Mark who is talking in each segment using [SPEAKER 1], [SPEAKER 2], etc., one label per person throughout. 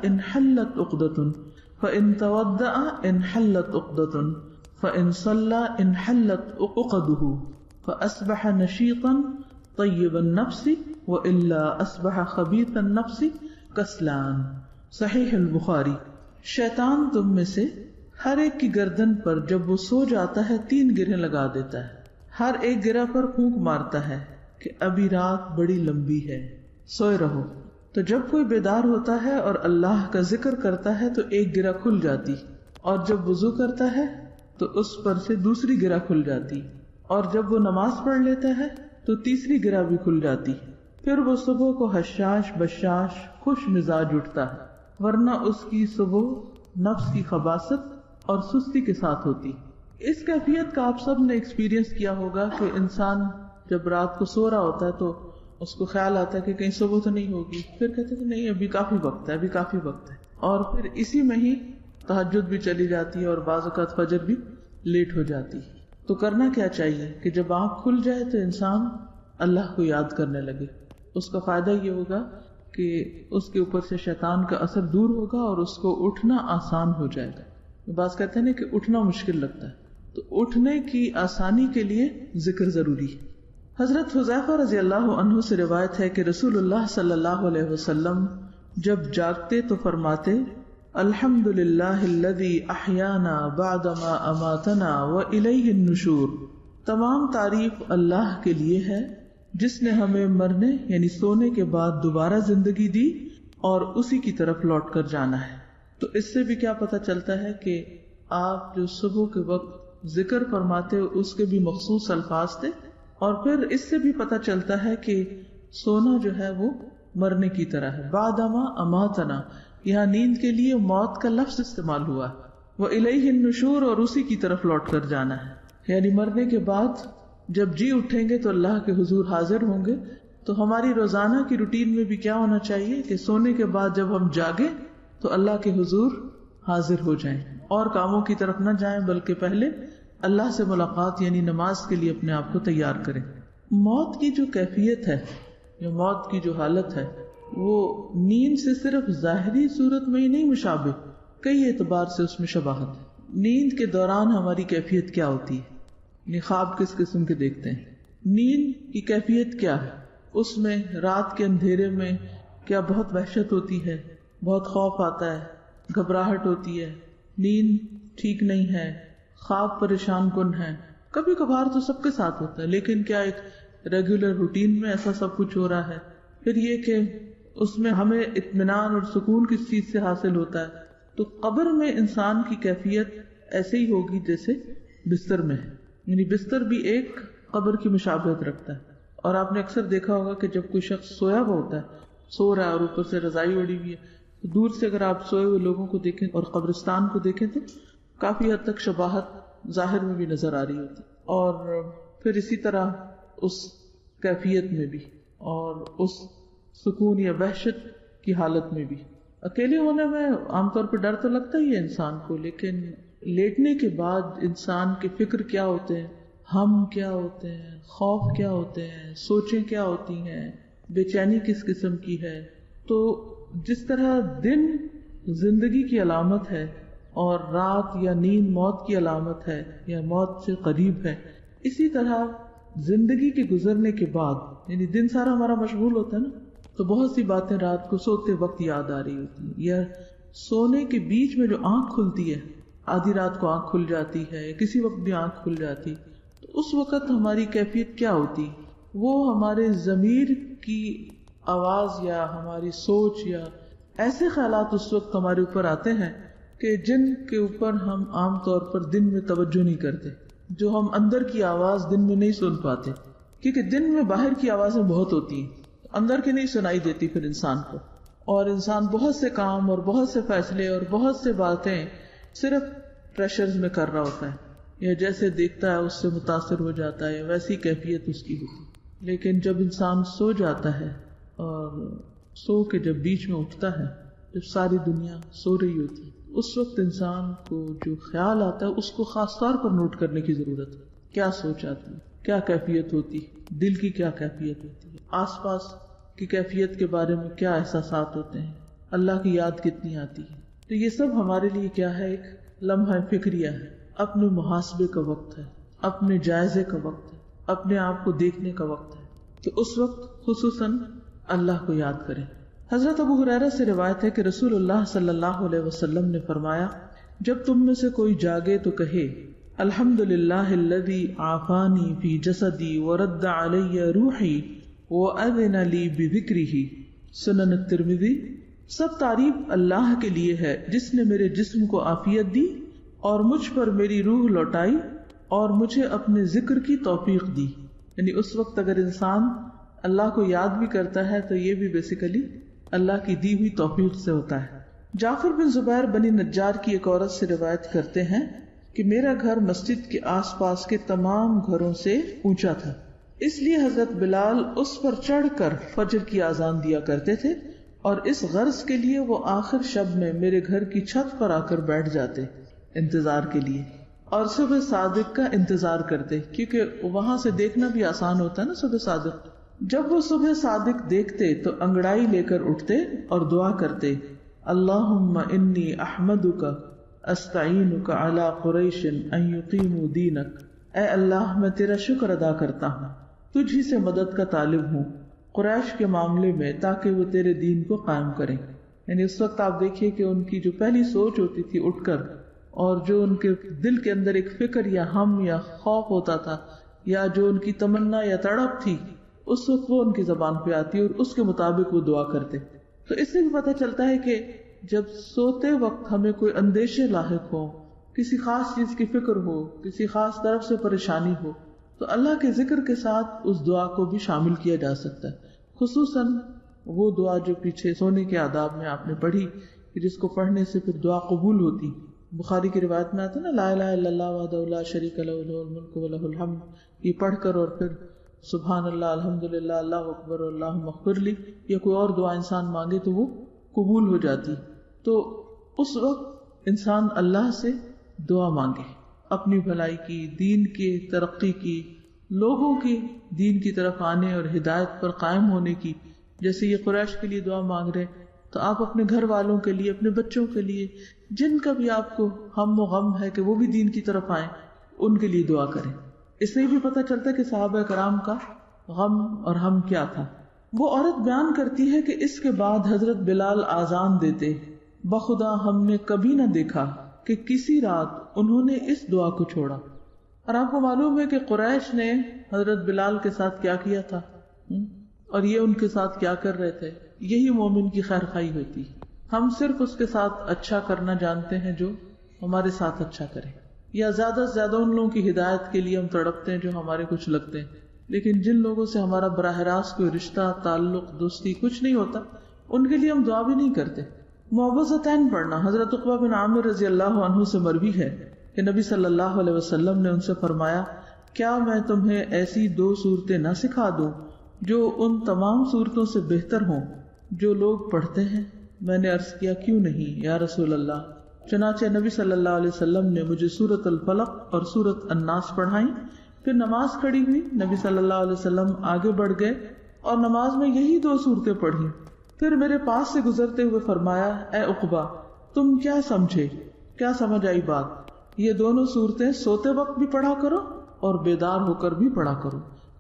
[SPEAKER 1] انحلت عقدة فإن تودع انحلت عقدة فإن صلى انحلت عقده فأصبح نشيطا طيب النفس وإلا أصبح خبيث النفس کسلان. صحیح البخاری. شیطان تم میں سے ہر ایک کی گردن پر جب وہ سو جاتا ہے 3 گرہیں لگا دیتا ہے. ہر ایک گرہ پر پھونک مارتا ہے کہ ابھی رات بڑی لمبی ہے، سوئے رہو. تو جب کوئی بیدار ہوتا ہے اور اللہ کا ذکر کرتا ہے تو ایک گرہ کھل جاتی، اور جب وضو کرتا ہے تو اس پر سے دوسری گرہ کھل جاتی، اور جب وہ نماز پڑھ لیتا ہے تو تیسری گرہ بھی کھل جاتی. پھر وہ صبح کو حشاش بشاش خوش مزاج اٹھتا ہے، ورنہ اس کی صبح نفس کی خباثت اور سستی کے ساتھ ہوتی. اس کیفیت کا آپ سب نے ایکسپیرینس کیا ہوگا کہ انسان جب رات کو سو رہا ہوتا ہے تو اس کو خیال آتا ہے کہ کہیں صبح تو نہیں ہوگی، پھر کہتے کہ نہیں ابھی کافی وقت ہے، ابھی کافی وقت ہے، اور پھر اسی میں ہی تہجد بھی چلی جاتی ہے اور بعض اوقات فجر بھی لیٹ ہو جاتی. تو کرنا کیا چاہیے کہ جب آنکھ کھل جائے تو انسان اللہ کو یاد کرنے لگے. اس کا فائدہ یہ ہوگا کہ اس کے اوپر سے شیطان کا اثر دور ہوگا اور اس کو اٹھنا آسان ہو جائے گا. بعض کہتے ہیں نا کہ اٹھنا مشکل لگتا ہے، تو اٹھنے کی آسانی کے لیے ذکر ضروری ہے. حضرت حذیفہ رضی اللہ عنہ سے روایت ہے کہ رسول اللہ صلی اللہ علیہ وسلم جب جاگتے تو فرماتے الحمدللہ الذی احیانا بعدما اماتنا والیہ النشور. تمام تعریف اللہ کے لیے ہے جس نے ہمیں مرنے یعنی سونے کے بعد دوبارہ زندگی دی اور اسی کی طرف لوٹ کر جانا ہے. تو اس سے بھی کیا پتہ چلتا ہے کہ آپ جو صبح کے وقت ذکر فرماتے اس کے بھی مخصوص الفاظ تھے، اور پھر اس سے بھی پتہ چلتا ہے کہ سونا جو ہے وہ مرنے کی طرح ہے. بعدما اماتنا، یہاں نیند کے لیے موت کا لفظ استعمال ہوا ہے. وَإِلَيْهِ النُّشُورُ، اور اسی کی طرف لوٹ کر جانا ہے، یعنی مرنے کے بعد جب جی اٹھیں گے تو اللہ کے حضور حاضر ہوں گے. تو ہماری روزانہ کی روٹین میں بھی کیا ہونا چاہیے کہ سونے کے بعد جب ہم جاگیں تو اللہ کے حضور حاضر ہو جائیں، اور کاموں کی طرف نہ جائیں بلکہ پہلے اللہ سے ملاقات یعنی نماز کے لیے اپنے آپ کو تیار کریں. موت کی جو کیفیت ہے یا موت کی جو حالت ہے وہ نیند سے صرف ظاہری صورت میں ہی نہیں مشابہ، کئی اعتبار سے اس میں شباہت ہے. نیند کے دوران ہماری کیفیت کیا ہوتی ہے، خواب کس قسم کے دیکھتے ہیں، نیند کی کیفیت کیا ہے، اس میں رات کے اندھیرے میں کیا بہت وحشت ہوتی ہے، بہت خوف آتا ہے، گھبراہٹ ہوتی ہے، نیند ٹھیک نہیں ہے، خواب پریشان کن ہے. کبھی کبھار تو سب کے ساتھ ہوتا ہے، لیکن کیا ایک ریگولر روٹین میں ایسا سب کچھ ہو رہا ہے. پھر یہ کہ اس میں ہمیں اطمینان اور سکون کس چیز سے حاصل ہوتا ہے. تو قبر میں انسان کی کیفیت ایسے ہی ہوگی جیسے بستر میں ہے، یعنی بستر بھی ایک قبر کی مشابہت رکھتا ہے. اور آپ نے اکثر دیکھا ہوگا کہ جب کوئی شخص سویا ہوا ہوتا ہے، سو رہا ہے اور اوپر سے رضائی اڑی ہوئی ہے، تو دور سے اگر آپ سوئے ہوئے لوگوں کو دیکھیں اور قبرستان کو دیکھیں تو کافی حد تک شباہت ظاہر میں بھی نظر آ رہی ہوتی. اور پھر اسی طرح اس کیفیت میں بھی اور اس سکون یا وحشت کی حالت میں بھی. اکیلے ہونے میں عام طور پہ ڈر تو لگتا ہی ہے انسان کو، لیکن لیٹنے کے بعد انسان کے فکر کیا ہوتے ہیں، ہم کیا ہوتے ہیں، خوف کیا ہوتے ہیں، سوچیں کیا ہوتی ہیں، بے چینی کس قسم کی ہے. تو جس طرح دن زندگی کی علامت ہے اور رات یا نیند موت کی علامت ہے یا موت سے قریب ہے، اسی طرح زندگی کے گزرنے کے بعد یعنی دن سارا ہمارا مشغول ہوتا ہے نا، تو بہت سی باتیں رات کو سوتے وقت یاد آ رہی ہوتی ہیں، یا سونے کے بیچ میں جو آنکھ کھلتی ہے، آدھی رات کو آنکھ کھل جاتی ہے، کسی وقت بھی آنکھ کھل جاتی، تو اس وقت ہماری کیفیت کیا ہوتی؟ وہ ہمارے ضمیر کی آواز یا ہماری سوچ یا ایسے خیالات اس وقت ہمارے اوپر آتے ہیں کہ جن کے اوپر ہم عام طور پر دن میں توجہ نہیں کرتے، جو ہم اندر کی آواز دن میں نہیں سن پاتے، کیونکہ دن میں باہر کی آوازیں بہت ہوتی ہیں، اندر کی نہیں سنائی دیتی پھر انسان کو. اور انسان بہت سے کام اور بہت سے فیصلے اور بہت سے باتیں صرف پریشرز میں کر رہا ہوتا ہے، یا جیسے دیکھتا ہے اس سے متاثر ہو جاتا ہے، ویسی کیفیت اس کی ہوتی. لیکن جب انسان سو جاتا ہے اور سو کے جب بیچ میں اٹھتا ہے، جب ساری دنیا سو رہی ہوتی، اس وقت انسان کو جو خیال آتا ہے اس کو خاص طور پر نوٹ کرنے کی ضرورت ہے. کیا سوچ آتی ہے، کیا کیفیت ہوتی، دل کی کیا کیفیت ہوتی ہے، آس پاس کی کیفیت کے بارے میں کیا احساسات ہوتے ہیں، اللہ کی یاد کتنی آتی ہے. تو یہ سب ہمارے لیے کیا ہے؟ ایک لمحہ فکریہ ہے، اپنے محاسبے کا وقت ہے، اپنے جائزے کا وقت ہے، اپنے آپ کو دیکھنے کا وقت ہے. تو اس وقت خصوصاً اللہ کو یاد کریں. حضرت ابو ہریرہ سے روایت ہے کہ رسول اللہ صلی اللہ علیہ وسلم نے فرمایا، جب تم میں سے کوئی جاگے تو کہے الحمدللہ الذی عافانی فی جسدی ورد علی روحی وأذن لی بذکرہ. سنن الترمذی. سب تعریف اللہ کے لیے ہے جس نے میرے جسم کو عافیت دی اور مجھ پر میری روح لوٹائی اور مجھے اپنے ذکر کی توفیق دی. یعنی اس وقت اگر انسان اللہ کو یاد بھی کرتا ہے تو یہ بھی بیسیکلی اللہ کی دی ہوئی توفیق سے ہوتا ہے. جعفر بن زبیر بنی نجار کی ایک عورت سے روایت کرتے ہیں کہ میرا گھر مسجد کے آس پاس کے تمام گھروں سے اونچا تھا، اس لیے حضرت بلال اس پر چڑھ کر فجر کی اذان دیا کرتے تھے، اور اس غرض کے لیے وہ آخر شب میں میرے گھر کی چھت پر آ کر بیٹھ جاتے انتظار کے لیے، اور صبح صادق کا انتظار کرتے، کیونکہ وہاں سے دیکھنا بھی آسان ہوتا ہے نا صبح صادق. جب وہ صبح صادق دیکھتے تو انگڑائی لے کر اٹھتے اور دعا کرتے، اللہم انی احمدک استعینک علی قریش ان یقیموا دینک. اے اللہ میں تیرا شکر ادا کرتا ہوں، تجھ ہی سے مدد کا طالب ہوں قریش کے معاملے میں تاکہ وہ تیرے دین کو قائم کریں. یعنی اس وقت آپ دیکھیے کہ ان کی جو پہلی سوچ ہوتی تھی اٹھ کر، اور جو ان کے دل کے اندر ایک فکر یا ہم یا خوف ہوتا تھا یا جو ان کی تمنا یا تڑپ تھی، اس وقت وہ ان کی زبان پہ آتی اور اس کے مطابق وہ دعا کرتے. تو اس سے بھی پتہ چلتا ہے کہ جب سوتے وقت ہمیں کوئی اندیشے لاحق ہو، کسی خاص چیز کی فکر ہو، کسی خاص طرف سے پریشانی ہو، تو اللہ کے ذکر کے ساتھ اس دعا کو بھی شامل کیا جا سکتا ہے. خصوصاً وہ دعا جو پیچھے سونے کے آداب میں آپ نے پڑھی کہ جس کو پڑھنے سے پھر دعا قبول ہوتی. بخاری کی روایت میں آتا ہے نا، لا الہ الا اللہ وحدہ لا شریک لہ لہ الملک ولہ الحمد، یہ پڑھ کر اور پھر سبحان اللہ الحمدللہ اللہ اکبر اللہم اغفر لی یا کوئی اور دعا انسان مانگے تو وہ قبول ہو جاتی. تو اس وقت انسان اللہ سے دعا مانگے اپنی بھلائی کی، دین کی ترقی کی، لوگوں کی دین کی طرف آنے اور ہدایت پر قائم ہونے کی. جیسے یہ قریش کے لیے دعا مانگ رہے تو آپ اپنے گھر والوں کے لیے، اپنے بچوں کے لیے، جن کا بھی آپ کو ہم و غم ہے کہ وہ بھی دین کی طرف آئیں، ان کے لیے دعا کریں. اس سے بھی پتہ چلتا ہے کہ صحابہ کرام کا غم اور ہم کیا تھا. وہ عورت بیان کرتی ہے کہ اس کے بعد حضرت بلال آذان دیتے، بخدا ہم نے کبھی نہ دیکھا کہ کسی رات انہوں نے اس دعا کو چھوڑا. اور آپ کو معلوم ہے کہ قریش نے حضرت بلال کے ساتھ کیا کیا تھا اور یہ ان کے ساتھ کیا کر رہے تھے. یہی مومن کی خیر خواہی ہوتی. ہم صرف اس کے ساتھ اچھا کرنا جانتے ہیں جو ہمارے ساتھ اچھا کرے، یا زیادہ سے زیادہ ان لوگوں کی ہدایت کے لیے ہم تڑپتے ہیں جو ہمارے کچھ لگتے ہیں. لیکن جن لوگوں سے ہمارا براہ راست کوئی رشتہ، تعلق، دوستی کچھ نہیں ہوتا، ان کے لیے ہم دعا بھی نہیں کرتے. معوذتین پڑھنا حضرت عقبہ بن عامر رضی اللہ عنہ سے مروی ہے کہ نبی صلی اللہ علیہ وسلم نے ان سے فرمایا، کیا میں تمہیں ایسی 2 صورتیں نہ سکھا دوں جو ان تمام صورتوں سے بہتر ہوں جو لوگ پڑھتے ہیں؟ میں نے عرض کیا، کیوں نہیں یا رسول اللہ. چنانچہ نبی صلی اللہ علیہ وسلم نے مجھے سورۃ الفلق اور سورۃ الناس پڑھائیں. پھر نماز کھڑی ہوئی، نبی صلی اللہ علیہ وسلم آگے بڑھ گئے اور نماز میں یہی 2 صورتیں پڑھی. پھر میرے پاس سے گزرتے ہوئے فرمایا، اے عقبہ تم کیا سمجھے، کیا سمجھ آئی بات؟ یہ دونوں صورتیں سوتے وقت بھی پڑھا کرو اور بیدار ہو کر بھی پڑھا کرو.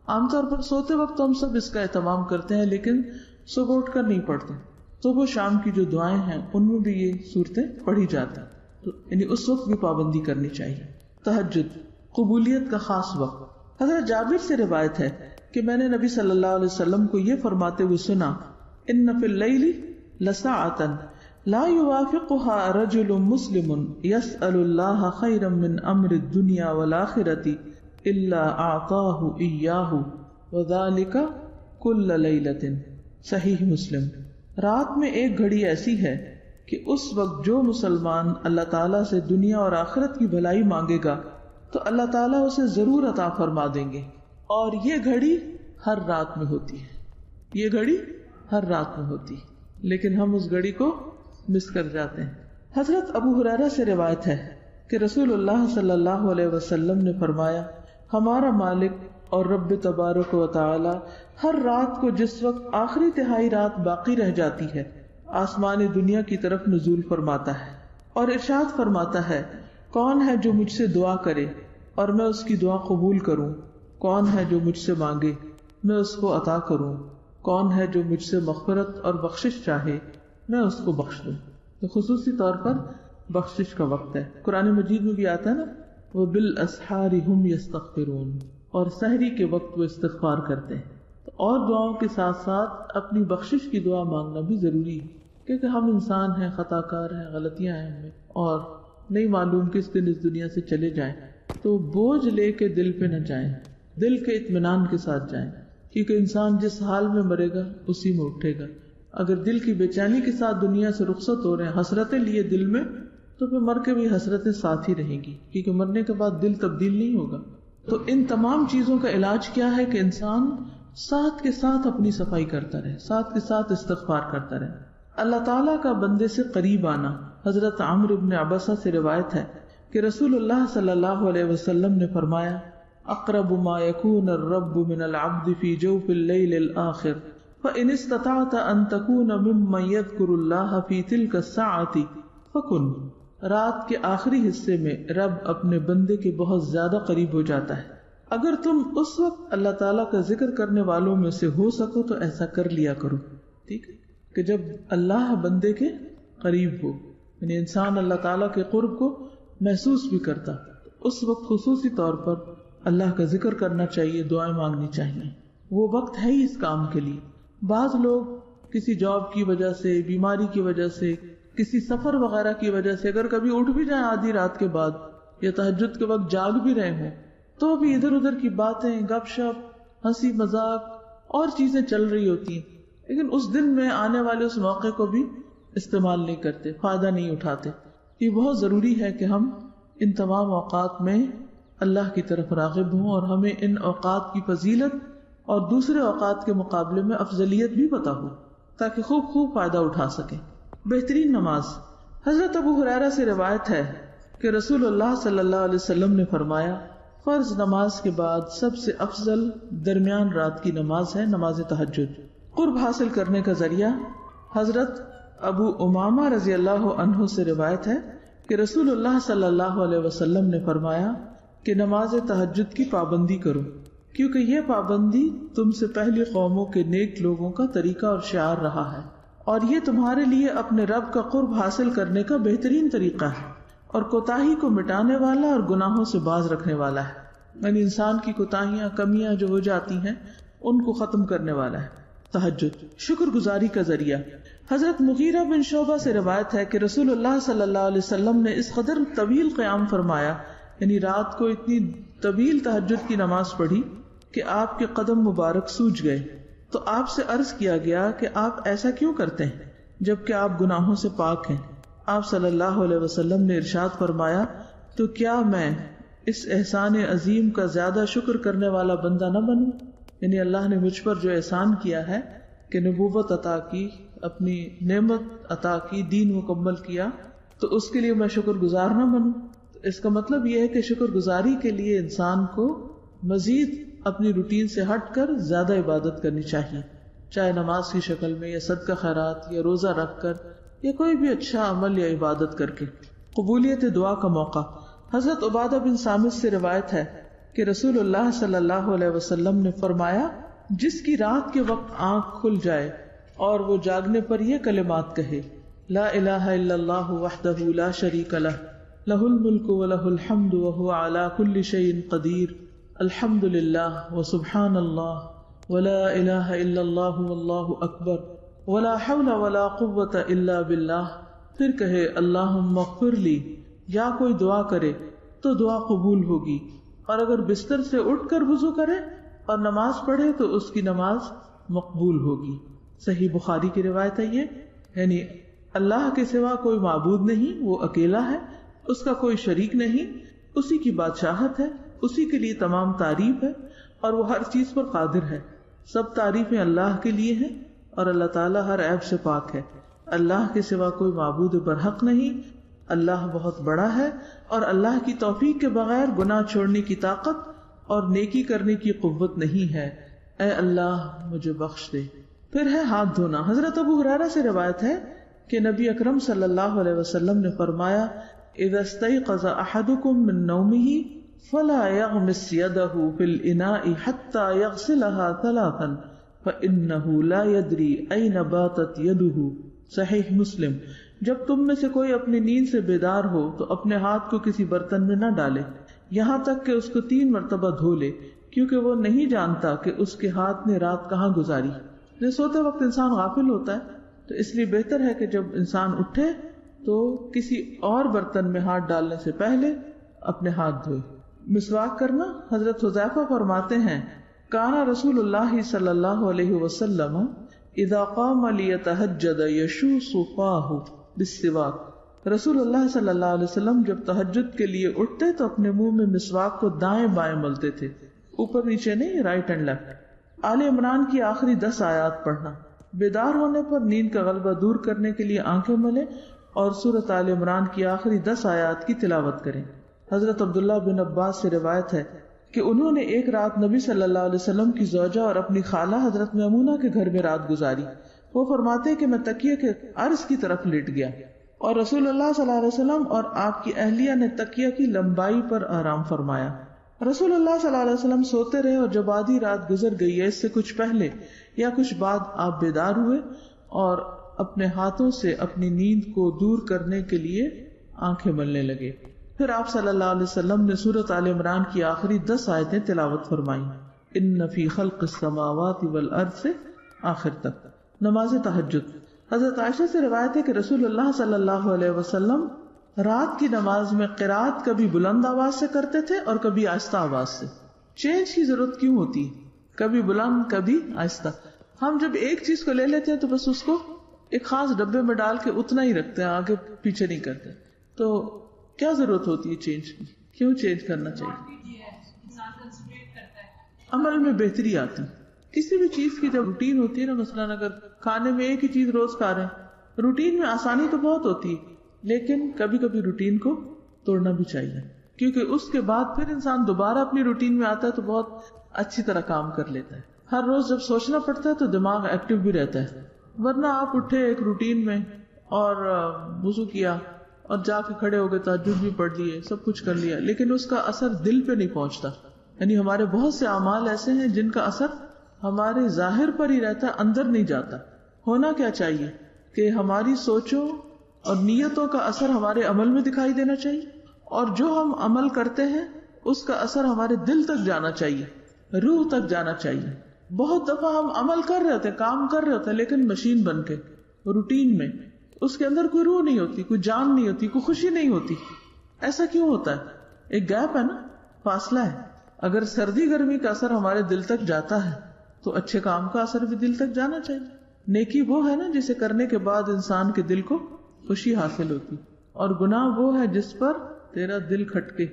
[SPEAKER 1] عام طور پر سوتے وقت ہم سب اس کا اہتمام کرتے ہیں، لیکن صبح اٹھ کر نہیں پڑھتے. صبح شام کی جو دعائیں ہیں ان میں بھی یہ صورتیں پڑھی جاتی ہیں، تو یعنی اس وقت بھی پابندی کرنی چاہیے. تہجد قبولیت کا خاص وقت. حضرت جابر سے روایت ہے کہ میں نے نبی صلی اللہ علیہ وسلم کو یہ فرماتے ہوئے سنا، ان فی اللیل لساعة لا يوافقها رجل مسلم يسأل الله خيرا من امر الدنيا والآخرة الا اعطاه اياه وذلك كل ليلة. صحیح مسلم. رات میں ایک گھڑی ایسی ہے کہ اس وقت جو مسلمان اللہ تعالیٰ سے دنیا اور آخرت کی بھلائی مانگے گا تو اللہ تعالیٰ اسے ضرور عطا فرما دیں گے. اور یہ گھڑی ہر رات میں ہوتی ہے، یہ گھڑی ہر رات میں ہوتی ہے، لیکن ہم اس گھڑی کو مس کر جاتے ہیں. حضرت ابو ہریرہ سے روایت ہے کہ رسول اللہ صلی اللہ علیہ وسلم نے فرمایا، ہمارا مالک اور رب تبارک و تعالی ہر رات کو جس وقت آخری تہائی رات باقی رہ جاتی ہے آسمان دنیا کی طرف نزول فرماتا ہے اور ارشاد فرماتا ہے کون ہے جو مجھ سے دعا کرے اور میں اس کی دعا قبول کروں، کون ہے جو مجھ سے مانگے میں اس کو عطا کروں، کون ہے جو مجھ سے مغفرت اور بخشش چاہے میں اس کو بخش دوں۔ تو خصوصی طور پر بخشش کا وقت ہے۔ قرآن مجید میں بھی آتا ہے نا وَبِالْأَسْحَارِ هُمْ يَسْتَغْفِرُونَ، اور سحری کے وقت وہ استغفار کرتے ہیں۔ اور دعاؤں کے ساتھ ساتھ اپنی بخشش کی دعا مانگنا بھی ضروری ہے، کیونکہ ہم انسان ہیں، خطا کار ہیں، غلطیاں ہیں ہم میں، اور نہیں معلوم کس دن اس دنیا سے چلے جائیں، تو بوجھ لے کے دل پہ نہ جائیں، دل کے اطمینان کے ساتھ جائیں، کیونکہ انسان جس حال میں مرے گا اسی میں اٹھے گا۔ اگر دل کی بے چینی کے ساتھ دنیا سے رخصت ہو رہے ہیں، حسرتیں لیے دل میں، تو پھر مر کے بھی حسرتیں ساتھ ہی رہیں گی، کیونکہ مرنے کے بعد دل تبدیل نہیں ہوگا۔ تو ان تمام چیزوں کا علاج کیا ہے کہ انسان ساتھ کے ساتھ اپنی صفائی کرتا رہے، ساتھ کے ساتھ استغفار کرتا رہے۔ اللہ تعالیٰ کا بندے سے قریب آنا، حضرت عمرو بن عبسہ سے روایت ہے کہ رسول اللہ صلی اللہ علیہ وسلم نے فرمایا اقرب ما يكون الرب من العبد في جوف الليل الآخر فإن استطعت أن تكون ممن يذكر الله في تلك الساعة فكن۔ رات کے آخری حصے میں رب اپنے بندے کے بہت زیادہ قریب ہو جاتا ہے، اگر تم اس وقت اللہ تعالیٰ کا ذکر کرنے والوں میں سے ہو سکو تو ایسا کر لیا کرو۔ ٹھیک ہے کہ جب اللہ بندے کے قریب ہو، یعنی انسان اللہ تعالیٰ کے قرب کو محسوس بھی کرتا، اس وقت خصوصی طور پر اللہ کا ذکر کرنا چاہیے، دعائیں مانگنی چاہیے، وہ وقت ہے ہی اس کام کے لیے۔ بعض لوگ کسی جاب کی وجہ سے، بیماری کی وجہ سے، کسی سفر وغیرہ کی وجہ سے اگر کبھی اٹھ بھی جائیں آدھی رات کے بعد یا تہجد کے وقت جاگ بھی رہے ہوں، تو بھی ادھر ادھر کی باتیں، گپ شپ، ہنسی مذاق اور چیزیں چل رہی ہوتی ہیں، لیکن اس دن میں آنے والے اس موقع کو بھی استعمال نہیں کرتے، فائدہ نہیں اٹھاتے۔ یہ بہت ضروری ہے کہ ہم ان تمام اوقات میں اللہ کی طرف راغب ہوں اور ہمیں ان اوقات کی فضیلت اور دوسرے اوقات کے مقابلے میں افضلیت بھی پتہ ہو، تاکہ خوب فائدہ اٹھا سکیں۔ بہترین نماز، حضرت ابو ہریرہ سے روایت ہے کہ رسول اللہ صلی اللہ علیہ وسلم نے فرمایا فرض نماز کے بعد سب سے افضل درمیان رات کی نماز ہے نماز تہجد۔ قرب حاصل کرنے کا ذریعہ، حضرت ابو امامہ رضی اللہ عنہ سے روایت ہے کہ رسول اللہ صلی اللہ علیہ وسلم نے فرمایا کہ نماز تہجد کی پابندی کرو، کیونکہ یہ پابندی تم سے پہلی قوموں کے نیک لوگوں کا طریقہ اور شعار رہا ہے، اور یہ تمہارے لیے اپنے رب کا قرب حاصل کرنے کا بہترین طریقہ ہے، اور کوتاہی کو مٹانے والا اور گناہوں سے باز رکھنے والا ہے، یعنی انسان کی کوتاہیاں، کمیاں جو ہو جاتی ہیں ان کو ختم کرنے والا ہے۔ تہجد شکر گزاری کا ذریعہ، حضرت مغیرہ بن شعبہ سے روایت ہے کہ رسول اللہ صلی اللہ علیہ وسلم نے اس قدر طویل قیام فرمایا، یعنی رات کو اتنی طویل تہجد کی نماز پڑھی کہ آپ کے قدم مبارک سوج گئے، تو آپ سے عرض کیا گیا کہ آپ ایسا کیوں کرتے ہیں جبکہ آپ گناہوں سے پاک ہیں؟ آپ صلی اللہ علیہ وسلم نے ارشاد فرمایا تو کیا میں اس احسان عظیم کا زیادہ شکر کرنے والا بندہ نہ بنوں؟ یعنی اللہ نے مجھ پر جو احسان کیا ہے کہ نبوت عطا کی، اپنی نعمت عطا کی، دین مکمل کیا، تو اس کے لیے میں شکر گزار نہ بنوں؟ اس کا مطلب یہ ہے کہ شکر گزاری کے لیے انسان کو مزید اپنی روٹین سے ہٹ کر زیادہ عبادت کرنی چاہیے، چاہے نماز کی شکل میں یا صدقہ خیرات یا روزہ رکھ کر یا کوئی بھی اچھا عمل یا عبادت کر کے۔ قبولیت دعا کا موقع، حضرت عبادہ بن صامت سے روایت ہے کہ رسول اللہ صلی اللہ علیہ وسلم نے فرمایا جس کی رات کے وقت آنکھ کھل جائے اور وہ جاگنے پر یہ کلمات کہے لا الہ الا اللہ وحدہ لا شریک لہ لہ الملک ولہ الحمد وہو علی کل شیء قدیر الحمد للہ وسبحان اللہ ولا الہ الا اللہ واللہ اکبر ولا حول ولا قوة الا باللہ، پھر کہے اللہم اغفر لی، یا کوئی دعا کرے تو دعا قبول ہوگی، اور اگر بستر سے اٹھ کر وضو کرے اور نماز پڑھے تو اس کی نماز مقبول ہوگی۔ صحیح بخاری کی روایت ہے یہ، یعنی اللہ کے سوا کوئی معبود نہیں، وہ اکیلا ہے، اس کا کوئی شریک نہیں، اسی کی بادشاہت ہے، اسی کے لیے تمام تعریف ہے اور وہ ہر چیز پر قادر ہے۔ سب تعریفیں اللہ کے لیے ہیں اور اللہ تعالیٰ ہر عیب سے پاک ہے۔ اللہ کے سوا کوئی معبود برحق نہیں، اللہ بہت بڑا ہے، اور اللہ کی توفیق کے بغیر گناہ چھوڑنے کی طاقت اور نیکی کرنے کی قوت نہیں ہے۔ اے اللہ مجھے بخش دے۔ پھر ہے ہاتھ دھونا، حضرت ابو ہریرہ سے روایت ہے کہ نبی اکرم صلی اللہ علیہ وسلم نے فرمایا اذا استيقظ احدكم من نومه فلا يغمس يده في الاناء حتى يغسلها ثلاثا فانه لا يدري اين باتت يده. صحیح مسلم. جب تم میں سے کوئی اپنی نیند سے بیدار ہو تو اپنے ہاتھ کو کسی برتن میں نہ ڈالے یہاں تک کہ اس کو 3 مرتبہ دھو لے، کیونکہ وہ نہیں جانتا کہ اس کے ہاتھ نے رات کہاں گزاری. جب سوتے وقت انسان غافل ہوتا ہے تو اس لیے بہتر ہے کہ جب انسان اٹھے تو کسی اور برتن میں ہاتھ ڈالنے سے پہلے اپنے ہاتھ دھوئے. مسواک کرنا، حضرت حذیفہ فرماتے ہیں کان رسول اللہ صلی اللہ علیہ وسلم اذا قام لیتہجد یشوص فاہ بالسواک. رسول اللہ صلی اللہ علیہ وسلم جب تہجد کے لیے اٹھتے تو اپنے منہ میں مسواک کو دائیں بائیں ملتے تھے، اوپر نیچے نہیں، رائٹ اینڈ لیفٹ. آل عمران کی آخری 10 آیات پڑھنا. بیدار ہونے پر نیند کا غلبہ دور کرنے کے لیے آنکھیں ملیں اور سورۃ آل عمران کی آخری 10 آیات کی تلاوت کریں. حضرت عبداللہ بن عباس سے روایت ہے کہ انہوں نے ایک رات نبی صلی اللہ علیہ وسلم کی زوجہ اور اپنی خالہ حضرت میمونہ کے گھر میں رات گزاری. وہ فرماتے کہ میں تکیے کے عرض کی طرف لیٹ گیا اور رسول اللہ صلی اللہ علیہ وسلم اور آپ کی اہلیہ نے تکیہ کی لمبائی پر آرام فرمایا. رسول اللہ صلی اللہ علیہ وسلم سوتے رہے اور جب آدھی رات گزر گئی یا اس سے کچھ پہلے یا کچھ بعد آپ بیدار ہوئے اور اپنے ہاتھوں سے اپنی نیند کو دور کرنے کے لیے آنکھیں ملنے لگے. پھر آپ صلی اللہ علیہ وسلم نے سورۃ آل عمران کی آخری 10 آیتیں تلاوت فرمائیں، ان فی خلق السماوات والارض سے آخر تک. نماز تہجد. حضرت عائشہ سے روایت ہے کہ رسول اللہ صلی اللہ علیہ وسلم رات کی نماز میں قرات کبھی بلند آواز سے کرتے تھے اور کبھی آہستہ آواز سے. چینج کی ضرورت کیوں ہوتی ہے؟ کبھی بلند کبھی آہستہ. ہم جب ایک چیز کو لے لیتے ہیں تو بس اس کو ایک خاص ڈبے میں ڈال کے اتنا ہی رکھتے ہیں، آگے پیچھے نہیں کرتے. تو کیا ضرورت ہوتی ہے چینج کی؟ کیوں چینج کرنا چاہیے؟ عمل میں بہتری آتی. کسی بھی چیز کی جب روٹین ہوتی ہے نا، مثلاً اگر کھانے میں ایک ہی چیز روز کھا رہے ہیں، روٹین میں آسانی تو بہت ہوتی ہے لیکن کبھی کبھی روٹین کو توڑنا بھی چاہیے، کیونکہ اس کے بعد پھر انسان دوبارہ اپنی روٹین میں آتا ہے تو بہت اچھی طرح کام کر لیتا ہے. ہر روز جب سوچنا پڑتا ہے تو دماغ ایکٹیو بھی رہتا ہے. ورنہ آپ اٹھے ایک روٹین میں اور وضو کیا اور جا کے کھڑے ہو گئے، تہجد بھی پڑھ لیے، سب کچھ کر لیا، لیکن اس کا اثر دل پہ نہیں پہنچتا. یعنی ہمارے بہت سے اعمال ایسے ہیں جن کا اثر ہمارے ظاہر پر ہی رہتا ہے، اندر نہیں جاتا. ہونا کیا چاہیے کہ ہماری سوچوں اور نیتوں کا اثر ہمارے عمل میں دکھائی دینا چاہیے، اور جو ہم عمل کرتے ہیں اس کا اثر ہمارے دل تک جانا چاہیے، روح تک جانا چاہیے. بہت دفعہ ہم عمل کر رہے ہوتے ہیں، کام کر رہے ہوتے ہیں، لیکن مشین بن کے روٹین میں اس کے اندر کوئی روح نہیں ہوتی، کوئی جان نہیں ہوتی، کوئی خوشی نہیں ہوتی. ایسا کیوں ہوتا ہے؟ ایک گیپ ہے نا، فاصلہ ہے. اگر سردی گرمی کا اثر ہمارے دل تک جاتا ہے تو اچھے کام کا اثر بھی دل تک جانا چاہیے. نیکی وہ ہے نا جسے کرنے کے بعد انسان کے دل کو خوشی حاصل ہوتی، اور گناہ وہ ہے جس پر تیرا دل کھٹکے،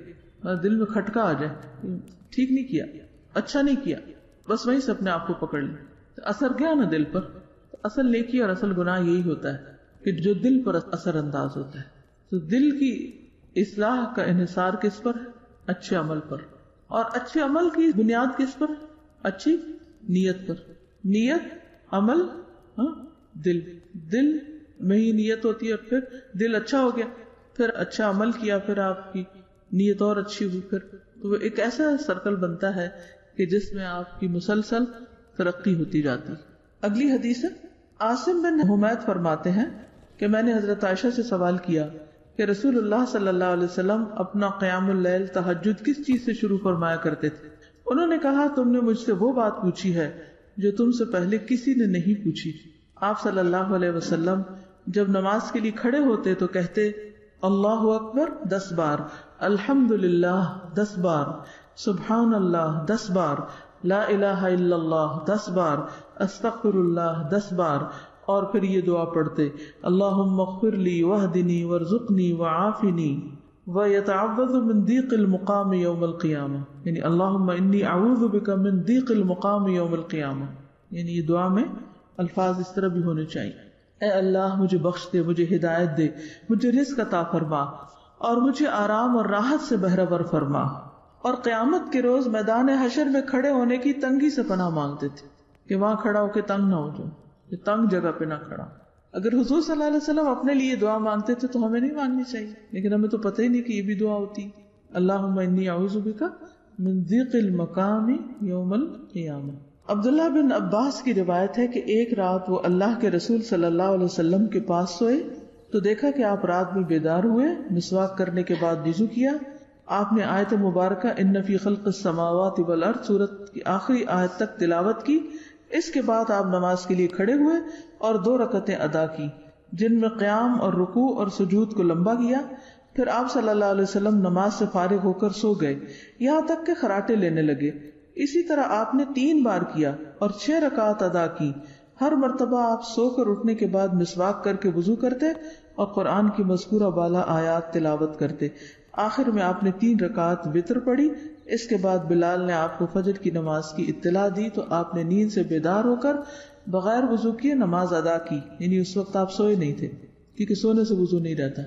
[SPEAKER 1] دل میں کھٹکا آ جائے، ٹھیک نہیں کیا، اچھا نہیں کیا، بس وہیں سے اپنے آپ کو پکڑ لیں. اثر گیا نا دل پر. اصل نیکی اور اصل گناہ یہی ہوتا ہے کہ جو دل پر اثر انداز ہوتا ہے. تو دل کی اصلاح کا انحصار کس پر ہے؟ اچھے عمل پر. اور اچھے عمل کی بنیاد کس پر؟ اچھی نیت پر. نیت، عمل، دل. دل میں ہی نیت ہوتی ہے، اور پھر دل اچھا ہو گیا، پھر اچھا عمل کیا، پھر آپ کی نیت اور اچھی ہوئی، پھر تو وہ ایک ایسا سرکل بنتا ہے کہ جس میں آپ کی مسلسل ترقی ہوتی جاتی. اگلی حدیث ہے، عاصم بن حمید فرماتے ہیں کہ میں نے حضرت عائشہ سے سوال کیا کہ رسول اللہ صلی اللہ علیہ وسلم اپنا قیام اللیل تہجد کس چیز سے شروع فرمایا کرتے تھے؟ انہوں نے کہا تم نے مجھ سے وہ بات پوچھی ہے جو تم سے پہلے کسی نے نہیں پوچھی. آپ صلی اللہ علیہ وسلم جب نماز کے لیے کھڑے ہوتے تو کہتے اللہ اکبر 10 بار، الحمدللہ 10 بار، سبحان اللہ 10 بار، لا الہ الا اللہ 10 بار، استغفر اللہ 10 بار، اور پھر یہ دعا پڑھتے اللہم اغفر لی واہدنی وارزقنی وعافنی ویتعوذ من ضیق المقام یوم القیامہ، یعنی اللہم انی اعوذ بک من ضیق المقام یوم القیامہ. یعنی یہ دعا میں الفاظ اس طرح بھی ہونے چاہیے، اے اللہ مجھے بخش دے، مجھے ہدایت دے، مجھے رزق عطا فرما، اور مجھے آرام اور راحت سے بہرور فرما. اور قیامت کے روز میدان حشر میں کھڑے ہونے کی تنگی سے پناہ مانگتے تھے کہ وہاں کھڑا ہو کے تنگ نہ ہو جاؤ، یہ تنگ جگہ پہ نہ کھڑا. اگر حضور صلی اللہ علیہ وسلم اپنے لیے دعا مانگتے تھے تو ہمیں نہیں مانگنی چاہیے، لیکن ہمیں تو پتہ ہی نہیں کہ یہ بھی دعا ہوتی. اللہم انی اعوذ بک من ضیق المقام یوم القیامہ. عبداللہ بن عباس کی روایت ہے کہ ایک رات وہ اللہ کے رسول صلی اللہ علیہ وسلم کے پاس سوئے تو دیکھا کہ آپ رات میں بیدار ہوئے. مسواک کرنے کے بعد وضو کیا. آپ نے آیت مبارکہ ان فی خلق السماوات والارض سورت کی آخری آیت تک تلاوت کی. اس کے بعد آپ نماز کے لیے کھڑے ہوئے اور 2 رکعتیں ادا کی جن میں قیام اور رکوع اور سجود کو لمبا کیا. پھر آپ صلی اللہ علیہ وسلم نماز سے فارغ ہو کر سو گئے یہاں تک کہ خراٹے لینے لگے. اسی طرح آپ نے 3 بار کیا اور 6 رکعت ادا کی. ہر مرتبہ آپ سو کر اٹھنے کے بعد مسواک کر کے وضو کرتے اور قرآن کی مذکورہ بالا آیات تلاوت کرتے. آخر میں آپ نے 3 رکعت وتر پڑھی. اس کے بعد بلال نے آپ کو فجر کی نماز کی اطلاع دی تو آپ نے نیند سے بیدار ہو کر بغیر وضو کیے نماز ادا کی. یعنی اس وقت آپ سوئے نہیں تھے کیونکہ سونے سے وضو نہیں رہتا.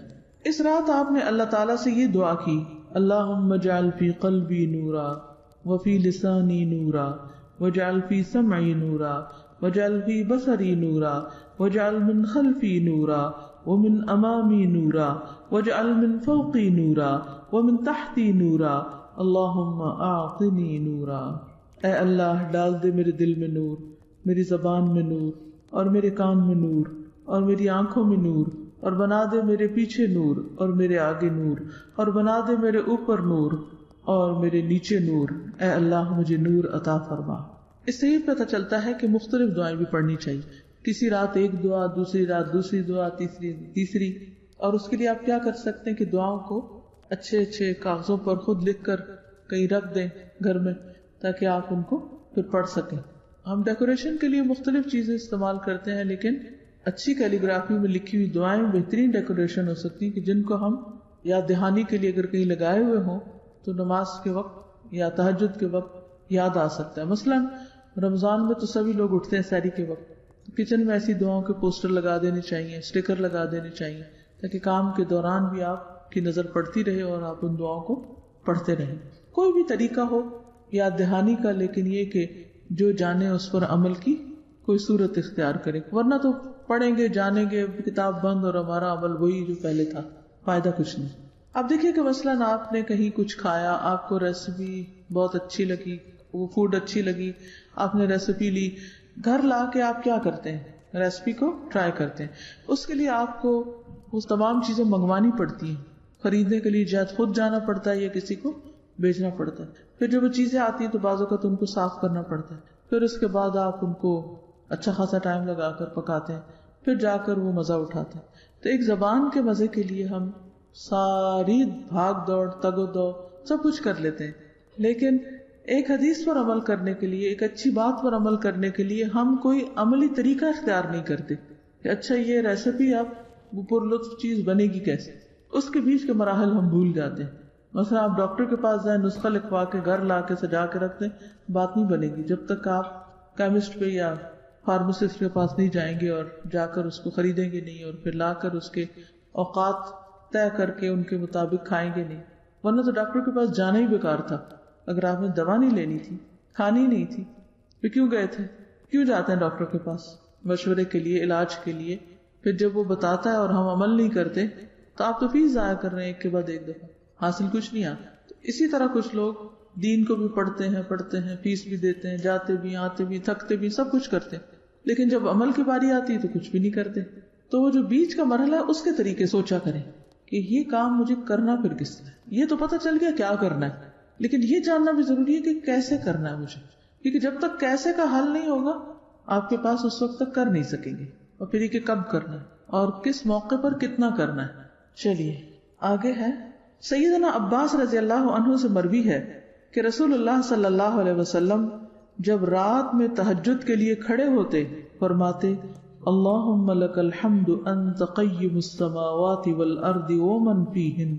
[SPEAKER 1] اس رات آپ نے اللہ تعالیٰ سے یہ دعا کی اللہم اجعل فی قلبی نورا وفی لسانی نورا واجعل فی سمعی نورا واجعل فی بصری نورا واجعل من خلفی نورا ومن امامی نورا واجعل من فوقی نورا ومن تحتی نورا اللہم اعطنی نورا. اے اللہ ڈال دے میرے دل میں نور، میری زبان میں نور اور میرے کان میں نور اور میری آنکھوں میں نور، اور بنا دے میرے پیچھے نور اور میرے آگے نور، اور بنا دے میرے اوپر نور اور میرے نیچے نور. اے اللہ مجھے نور عطا فرما. اس سے یہ پتہ چلتا ہے کہ مختلف دعائیں بھی پڑھنی چاہیے. کسی رات ایک دعا، دوسری رات دوسری دعا، تیسری. اور اس کے لیے آپ کیا کر سکتے ہیں کہ دعاؤں کو اچھے کاغذوں پر خود لکھ کر کہیں رکھ دیں گھر میں تاکہ آپ ان کو پھر پڑھ سکیں. ہم ڈیکوریشن کے لیے مختلف چیزیں استعمال کرتے ہیں لیکن اچھی کیلیگرافی میں لکھی ہوئی دعائیں بہترین ڈیکوریشن ہو سکتی ہیں کہ جن کو ہم یاد دہانی کے لیے اگر کہیں لگائے ہوئے ہوں تو نماز کے وقت یا تہجد کے وقت یاد آ سکتا ہے. مثلا رمضان میں تو سبھی لوگ اٹھتے ہیں سحری کے وقت، کچن میں ایسی دعاؤں کے پوسٹر لگا دینے چاہیے، اسٹیکر لگا دینے چاہیے تاکہ کام کے دوران بھی آپ کی نظر پڑتی رہے اور آپ ان دعاؤں کو پڑھتے رہیں. کوئی بھی طریقہ ہو یاد دہانی کا، لیکن یہ کہ جو جانے اس پر عمل کی کوئی صورت اختیار کرے، ورنہ تو پڑھیں گے جانیں گے کتاب بند اور ہمارا عمل وہی جو پہلے تھا، فائدہ کچھ نہیں. اب دیکھیے کہ مثلاً آپ نے کہیں کچھ کھایا، آپ کو ریسیپی بہت اچھی لگی، وہ فوڈ اچھی لگی، آپ نے ریسیپی لی، گھر لا کے آپ کیا کرتے ہیں؟ ریسیپی کو ٹرائی کرتے ہیں. اس کے لیے آپ کو وہ تمام چیزیں منگوانی پڑتی ہیں، خریدنے کے لیے جہاں خود جانا پڑتا ہے یا کسی کو بیچنا پڑتا ہے. پھر جب وہ چیزیں آتی ہیں تو بعض اوقات ان کو صاف کرنا پڑتا ہے. پھر اس کے بعد آپ ان کو اچھا خاصا ٹائم لگا کر پکاتے ہیں، پھر جا کر وہ مزہ اٹھاتے ہیں. تو ایک زبان کے مزے کے لیے ہم ساری بھاگ دوڑ تگ و دو سب کچھ کر لیتے ہیں، لیکن ایک حدیث پر عمل کرنے کے لیے، ایک اچھی بات پر عمل کرنے کے لیے ہم کوئی عملی طریقہ اختیار نہیں کرتے کہ اچھا یہ ریسیپی اب وہ پرلطف چیز بنے گی کیسے. اس کے بیچ کے مراحل ہم بھول جاتے ہیں. مثلا آپ ڈاکٹر کے پاس جائیں، نسخہ لکھوا کے گھر لا کے سجا کے رکھ دیں، بات نہیں بنے گی جب تک آپ کیمسٹ پہ یا فارماسسٹ کے پاس نہیں جائیں گے اور جا کر اس کو خریدیں گے نہیں اور پھر لا کر اس کے اوقات طے کر کے ان کے مطابق کھائیں گے نہیں. ورنہ تو ڈاکٹر کے پاس جانا ہی بیکار تھا. اگر آپ نے دوا نہیں لینی تھی، کھانی نہیں تھی، پھر کیوں گئے تھے؟ کیوں جاتے ہیں ڈاکٹر کے پاس؟ مشورے کے لیے، علاج کے لیے. پھر جب وہ بتاتا ہے اور ہم عمل نہیں کرتے تو آپ تو فیس ضائع کر رہے ہیں ایک کے بعد ایک دفعہ، حاصل کچھ نہیں آتا. تو اسی طرح کچھ لوگ دین کو بھی پڑھتے ہیں، فیس بھی دیتے ہیں، جاتے بھی، آتے بھی، تھکتے بھی، سب کچھ کرتے ہیں، لیکن جب عمل کی باری آتی ہے تو کچھ بھی نہیں کرتے. تو وہ جو بیچ کا مرحلہ ہے اس کے طریقے سوچا کریں کہ یہ کام مجھے کرنا پھر کس طرح. یہ تو پتہ چل گیا کیا کرنا ہے، لیکن یہ جاننا بھی ضروری ہے کہ کیسے کرنا ہے مجھے، کیونکہ جب تک کیسے کا حل نہیں ہوگا آپ کے پاس اس وقت تک کر نہیں سکیں گے. اور پھر یہ کہ کب کرنا ہے اور کس موقع پر کتنا کرنا ہے. چلیے آگے ہے. سیدنا عباس رضی اللہ عنہ سے مروی ہے کہ رسول اللہ صلی اللہ علیہ وسلم جب رات میں تہجد کے لیے کھڑے ہوتے فرماتے اللہم لک الحمد انت قیم السماوات والارض ومن فیہن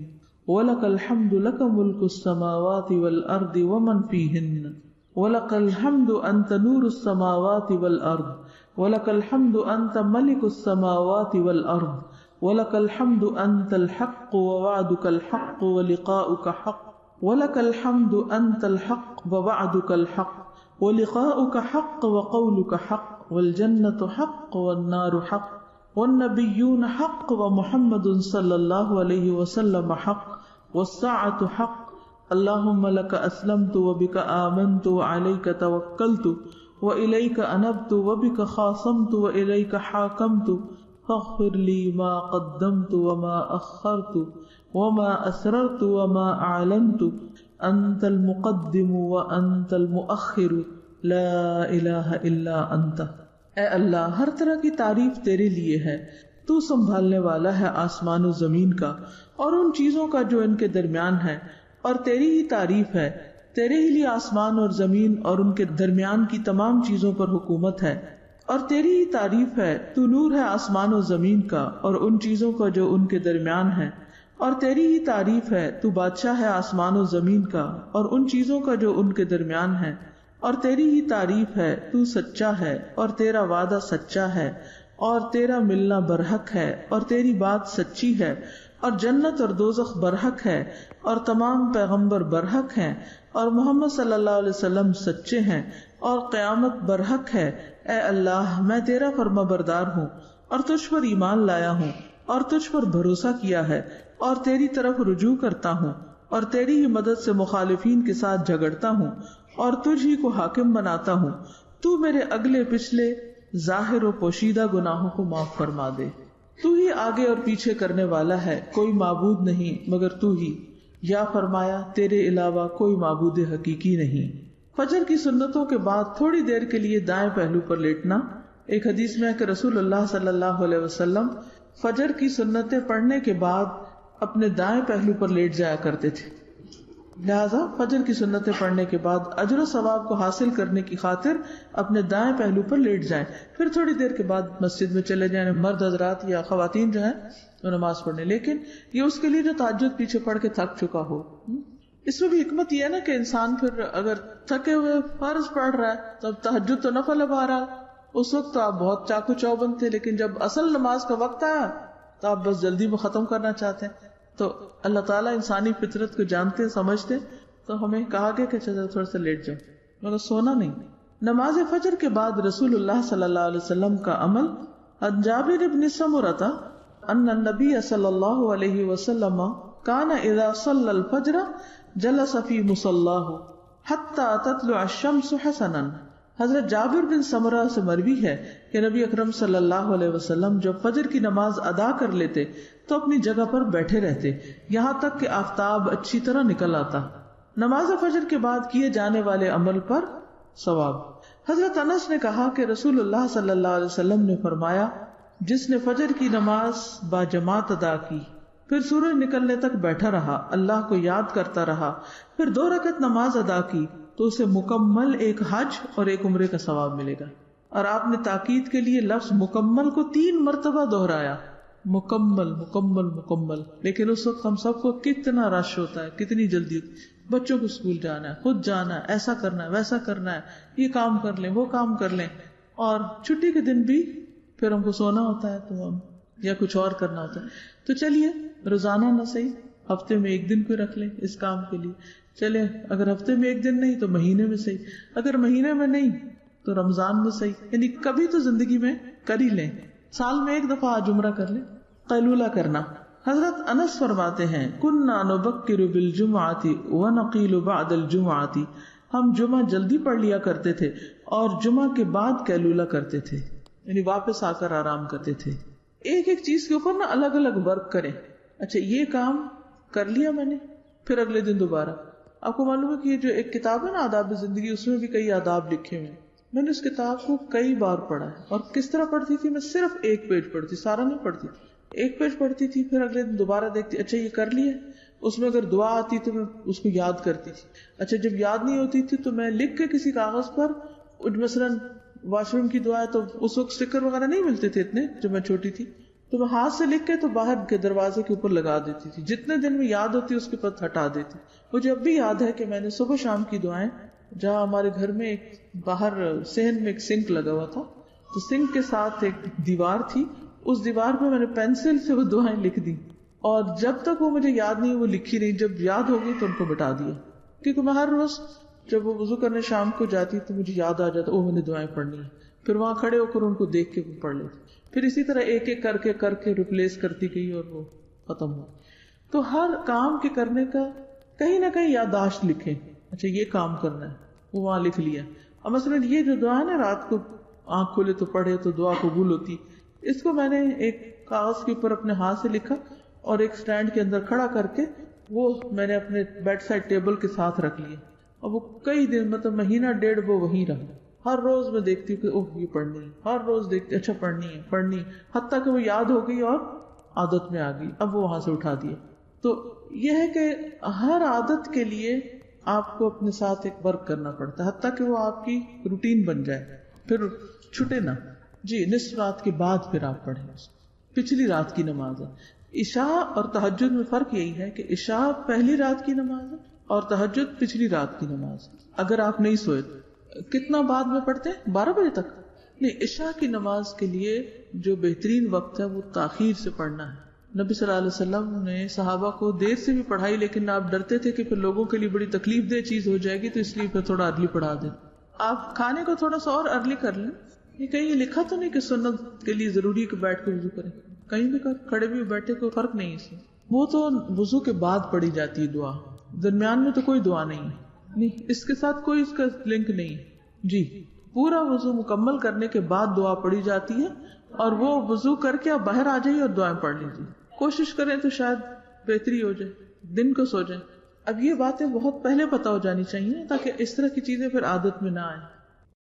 [SPEAKER 1] ولک الحمد لک ملک السماوات والارض ومن فیہن ولک الحمد انت نور السماوات والارض ولک الحمد انت ملک السماوات والارض ولک الحمد انت الحق ووعدک الحق ولقاؤک حق ولک الحمد انت الحق ووعدک الحق ولقاؤک حق وقولک حق والجنة حق والنار حق والنبیون حق ومحمد صلی اللہ علیہ وسلم حق والساعۃ حق اللہم لک اسلمت وبک آمنت وعلیک توکلت وإلیک انبت وبک خاصمت وإلیک حاکمت فاغفر لی ما قدمت وما اخرت وما اسررت وما اعلنت انت المقدم وانت المؤخر لا الہ الا انت۔ اے اللہ، ہر طرح کی تعریف تیرے لیے ہے، تو سنبھالنے والا ہے آسمان و زمین کا اور ان چیزوں کا جو ان کے درمیان ہے، اور تیری ہی تعریف ہے، تیرے ہی لیے آسمان اور زمین اور ان کے درمیان کی تمام چیزوں پر حکومت ہے، اور تیری ہی تعریف ہے، تو نور ہے آسمان و زمین کا اور ان چیزوں کا جو ان کے درمیان ہے، اور تیری ہی تعریف ہے، تو بادشاہ ہے آسمان و زمین کا اور ان چیزوں کا جو ان کے درمیان ہے، اور تیری ہی تعریف ہے، تو سچا ہے اور تیرا وعدہ سچا ہے اور تیرا ملنا برحق ہے اور تیری بات سچی ہے، اور جنت اور دوزخ برحق ہے اور تمام پیغمبر برحق ہیں، اور محمد صلی اللہ علیہ وسلم سچے ہیں اور قیامت برحق ہے۔ اے اللہ، میں تیرا فرما بردار ہوں اور تجھ پر ایمان لایا ہوں اور تجھ پر بھروسہ کیا ہے اور تیری طرف رجوع کرتا ہوں اور تیری ہی مدد سے مخالفین کے ساتھ جھگڑتا ہوں اور تجھ ہی کو حاکم بناتا ہوں۔ تو میرے اگلے پچھلے ظاہر و پوشیدہ گناہوں کو معاف فرما دے۔ تو ہی آگے اور پیچھے کرنے والا ہے، کوئی معبود نہیں مگر تو ہی، یا فرمایا تیرے علاوہ کوئی معبود حقیقی نہیں۔ فجر کی سنتوں کے بعد تھوڑی دیر کے لیے دائیں پہلو پر لیٹنا۔ ایک حدیث میں ہے کہ رسول اللہ صلی اللہ علیہ وسلم فجر کی سنتیں پڑھنے کے بعد اپنے دائیں پہلو پر لیٹ جایا کرتے تھے، لہذا فجر کی سنتیں پڑھنے کے بعد اجر و ثواب کو حاصل کرنے کی خاطر اپنے دائیں پہلو پر لیٹ جائیں، پھر تھوڑی دیر کے بعد مسجد میں چلے جائیں، مرد حضرات یا خواتین جو ہیں وہ نماز پڑھنے، لیکن یہ اس کے لیے جو تہجد پیچھے پڑھ کے تھک چکا ہو۔ اس میں بھی حکمت یہ ہے نا کہ انسان پھر اگر تھکے ہوئے فرض پڑھ رہا ہے تو اب تہجد تو نفل ہے، بہرحال اس وقت تو آپ بہت چاقو چوبند تھے، لیکن جب اصل نماز کا وقت آیا تو آپ بس جلدی میں ختم کرنا چاہتے ہیں۔ تو اللہ تعالیٰ انسانی فطرت کو جانتے سمجھتے، تو ہمیں کہا گیا کہ چلو تھوڑا سا لیٹ جاؤ، مگر سونا نہیں۔ نماز فجر کے بعد رسول اللہ صلی اللہ علیہ وسلم کا عمل۔ عن جابر بن سمرۃ ان النبی صلی اللہ علیہ وسلم کان اذا صلی الفجر جلس فی مصلاہ حتی تطلع الشمس حسنا۔ حضرت جابر بن سمرہ سے مروی ہے کہ نبی اکرم صلی اللہ علیہ وسلم جب فجر کی نماز ادا کر لیتے تو اپنی جگہ پر بیٹھے رہتے یہاں تک کہ آفتاب اچھی طرح نکل آتا۔ نماز فجر کے بعد کیے جانے والے عمل پر ثواب۔ حضرت انس نے کہا کہ رسول اللہ صلی اللہ علیہ وسلم نے فرمایا، جس نے فجر کی نماز با جماعت ادا کی، پھر سورج نکلنے تک بیٹھا رہا، اللہ کو یاد کرتا رہا، پھر 2 رکعت نماز ادا کی، تو اسے مکمل ایک حج اور ایک عمرے کا ثواب ملے گا۔ اور آپ نے تاکید کے لیے لفظ مکمل کو 3 مرتبہ دہرایا، مکمل مکمل مکمل۔ لیکن اس وقت ہم سب کو کتنا رش ہوتا ہے، کتنی جلدی، بچوں کو اسکول جانا ہے، خود جانا ہے، ایسا کرنا ہے، ویسا کرنا ہے، یہ کام کر لیں، وہ کام کر لیں، اور چھٹی کے دن بھی پھر ہم کو سونا ہوتا ہے تو ہم یا کچھ اور کرنا ہوتا ہے۔ تو چلیے روزانہ نہ صحیح، ہفتے میں 1 دن کوئی رکھ لیں اس کام کے لیے، چلے اگر ہفتے میں 1 دن نہیں تو مہینے میں صحیح، اگر مہینے میں نہیں تو رمضان میں صحیح، یعنی کبھی تو زندگی میں کر ہی لیں، سال میں 1 دفعہ آج عمرہ کر لیں۔ قیلولہ کرنا۔ حضرت انس فرماتے ہیں، کننا نبکر بالجمعۃ ونقیل بعد الجمعۃ، ہم جمعہ جلدی پڑھ لیا کرتے تھے اور جمعہ کے بعد قیلولہ کرتے تھے، یعنی واپس آ کر آرام کرتے تھے۔ ایک ایک چیز کے اوپر نا الگ الگ ورک کریں۔ اچھا یہ کام کر لیا میں نے، پھر اگلے دن دوبارہ۔ آپ کو معلوم ہے کہ یہ جو ایک کتاب ہے نا آداب زندگی، اس میں بھی کئی آداب لکھے ہوئے ہیں۔ میں نے اس کتاب کو کئی بار پڑھا ہے، اور کس طرح پڑھتی تھی، میں صرف 1 پیج پڑھتی، سارا نہیں پڑھتی تھی، 1 پیج پڑھتی تھی، پھر اگلے دن دوبارہ دیکھتی، اچھا یہ کر لیا، اس میں اگر دعا آتی تو میں اس کو یاد کرتی تھی۔ اچھا جب یاد نہیں ہوتی تھی تو میں لکھ کے کسی کاغذ پر، مثلاً واش روم کی دعا ہے تو اس وقت اسٹیکر وغیرہ نہیں ملتے تھے اتنے جب میں چھوٹی تھی، تو میں ہاتھ سے لکھ کے تو باہر کے دروازے کے اوپر لگا دیتی تھی، جتنے دن میں یاد ہوتی اس کے پاس ہٹا دیتی۔ مجھے اب بھی یاد ہے کہ میں نے صبح شام کی دعائیں، جہاں ہمارے گھر میں ایک باہر صحن میں ایک سنک لگا ہوا تھا، تو سنک کے ساتھ ایک دیوار تھی، اس دیوار پہ میں نے پینسل سے وہ دعائیں لکھ دی، اور جب تک وہ مجھے یاد نہیں وہ لکھی نہیں، جب یاد ہو گئی تو ان کو مٹا دیا، کیونکہ میں ہر روز جب وہ وضو کرنے شام کو جاتی تو مجھے یاد آ جاتا وہ میں نے دعائیں پڑھنی ہیں۔ پھر وہاں کھڑے ہو کر ان کو دیکھ کے پڑھ لیتی. پھر اسی طرح ایک ایک کر کے ریپلیس کرتی گئی اور وہ ختم ہو. تو ہر کام کے کرنے کا کہیں نہ کہیں یادداشت لکھیں. اچھا یہ کام کرنا ہے، وہ وہاں لکھ لیا. اور مثلاً یہ جو دعا ہے رات کو آنکھ کھولے تو پڑھے تو دعا قبول ہوتی، اس کو میں نے ایک کاغذ کے اوپر اپنے ہاتھ سے لکھا اور ایک سٹینڈ کے اندر کھڑا کر کے وہ میں نے اپنے بیڈ سائڈ ٹیبل کے ساتھ رکھ لیا. اور وہ کئی دن مطلب مہینہ ڈیڑھ وہ وہیں رہا. ہر روز میں دیکھتی ہوں کہ اوہ یہ پڑھنی ہے، ہر روز دیکھتی اچھا پڑھنی ہے، حتیٰ کہ وہ یاد ہو گئی اور عادت میں آ گئی. اب وہ وہاں سے اٹھا دیا. تو یہ ہے کہ ہر عادت کے لیے آپ کو اپنے ساتھ ایک ورک کرنا پڑتا ہے حتیٰ کہ وہ آپ کی روٹین بن جائے، پھر چھٹے نہ. جی نصف رات کے بعد پھر آپ پڑھیں. پچھلی رات کی نماز ہے. عشاء اور تہجد میں فرق یہی ہے کہ عشاء پہلی رات کی نماز ہے اور تہجد پچھلی رات کی نماز ہے. اگر آپ نہیں سوئے کتنا بعد میں پڑھتے ہیں؟ 12 بجے تک نہیں. عشاء کی نماز کے لیے جو بہترین وقت ہے وہ تاخیر سے پڑھنا ہے. نبی صلی اللہ علیہ وسلم نے صحابہ کو دیر سے بھی پڑھائی، لیکن آپ ڈرتے تھے کہ پھر لوگوں کے لیے بڑی تکلیف دہ چیز ہو جائے گی، تو اس لیے پھر تھوڑا ارلی پڑھا دیں. آپ کھانے کو تھوڑا سا اور ارلی کر لیں. یہ کہیں یہ لکھا تو نہیں کہ سنت کے لیے ضروری ہے کہ بیٹھ کے وضو کریں، کہیں بھی کھڑے بھی بیٹھے کوئی فرق نہیں اس میں. وہ تو وضو کے بعد پڑھی جاتی ہے دعا، درمیان میں تو کوئی دعا نہیں ہے، اس کے ساتھ کوئی اس کا لنک نہیں. جی پورا وضو مکمل کرنے کے بعد دعا پڑھی جاتی ہے، اور وہ وضو کر کے آپ باہر آ جائیے اور دعائیں پڑھ لیجیے. کوشش کریں تو شاید بہتری ہو جائے، دن کو سو جائیں. اب یہ باتیں بہت پہلے پتہ ہو جانی چاہیے تاکہ اس طرح کی چیزیں پھر عادت میں نہ آئیں.